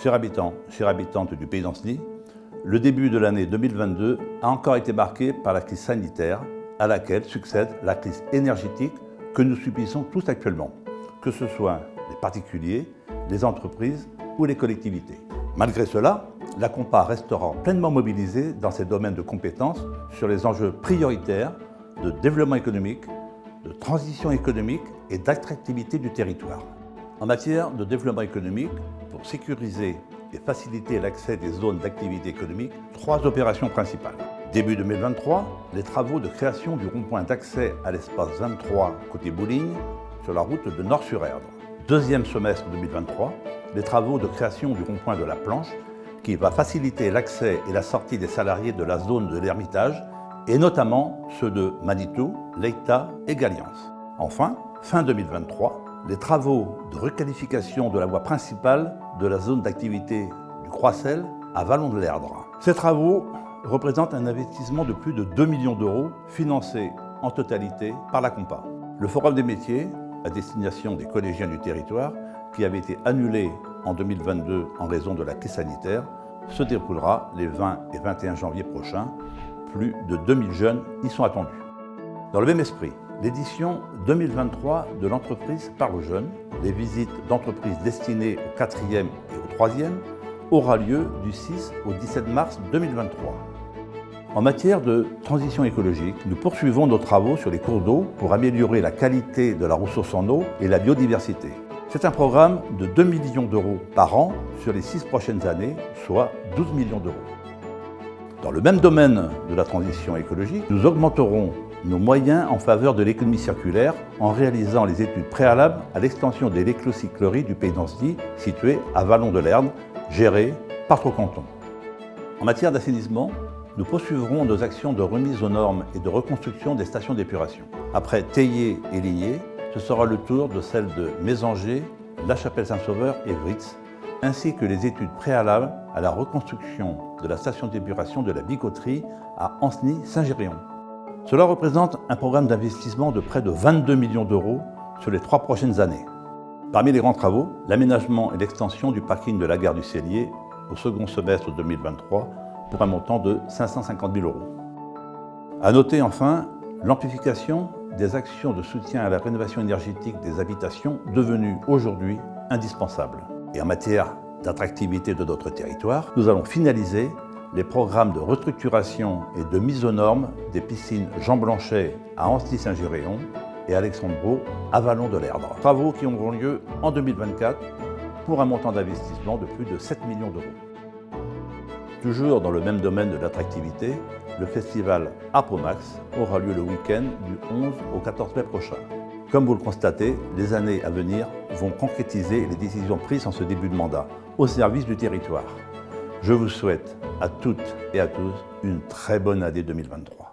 Chers habitants, chères habitantes du Pays d'Ancenis, le début de l'année 2022 a encore été marqué par la crise sanitaire à laquelle succède la crise énergétique que nous subissons tous actuellement, que ce soit les particuliers, les entreprises ou les collectivités. Malgré cela, la Compa restera pleinement mobilisée dans ses domaines de compétences sur les enjeux prioritaires de développement économique, de transition économique et d'attractivité du territoire. En matière de développement économique, pour sécuriser et faciliter l'accès des zones d'activité économique, 3 opérations principales. Début 2023, les travaux de création du rond-point d'accès à l'espace 23 côté Bouligne sur la route de Nord-sur-Erdre. Deuxième semestre 2023, les travaux de création du rond-point de la Planche qui va faciliter l'accès et la sortie des salariés de la zone de l'Ermitage et notamment ceux de Manitou, Leïta et Galiance. Enfin, fin 2023, les travaux de requalification de la voie principale de la zone d'activité du Croissel à Vallon-de-l'Erdre. Ces travaux représentent un investissement de plus de 2 millions d'euros financé en totalité par la Compa. Le Forum des métiers, à destination des collégiens du territoire, qui avait été annulé en 2022 en raison de la crise sanitaire, se déroulera les 20 et 21 janvier prochains. Plus de 2000 jeunes y sont attendus. Dans le même esprit, l'édition 2023 de l'entreprise Parle aux jeunes, les visites d'entreprises destinées au 4e et au 3e, aura lieu du 6 au 17 mars 2023. En matière de transition écologique, nous poursuivons nos travaux sur les cours d'eau pour améliorer la qualité de la ressource en eau et la biodiversité. C'est un programme de 2 millions d'euros par an sur les 6 prochaines années, soit 12 millions d'euros. Dans le même domaine de la transition écologique, nous augmenterons nos moyens en faveur de l'économie circulaire en réalisant les études préalables à l'extension des l'éclocycleries du Pays d'Ancenis, située à Vallon-de-l'Erdre, gérée par Trocanton. En matière d'assainissement, nous poursuivrons nos actions de remise aux normes et de reconstruction des stations d'épuration. Après Théier et Ligné, ce sera le tour de celles de Mésanger, La Chapelle-Saint-Sauveur et Vritz, ainsi que les études préalables à la reconstruction de la station d'épuration de la Bicoterie à Ancenis-Saint-Géréon. Cela représente un programme d'investissement de près de 22 millions d'euros sur les 3 prochaines années. Parmi les grands travaux, l'aménagement et l'extension du parking de la gare du Cellier au second semestre 2023 pour un montant de 550 000 euros. À noter enfin l'amplification des actions de soutien à la rénovation énergétique des habitations devenues aujourd'hui indispensables. Et en matière d'attractivité de notre territoire, nous allons finaliser les programmes de restructuration et de mise aux normes des piscines Jean Blanchet à Ancenis-Saint-Géréon et Alexandre Brault à Vallon-de-l'Erdre. Travaux qui auront lieu en 2024 pour un montant d'investissement de plus de 7 millions d'euros. Toujours dans le même domaine de l'attractivité, le festival Apomax aura lieu le week-end du 11 au 14 mai prochain. Comme vous le constatez, les années à venir vont concrétiser les décisions prises en ce début de mandat, au service du territoire. Je vous souhaite à toutes et à tous une très bonne année 2023.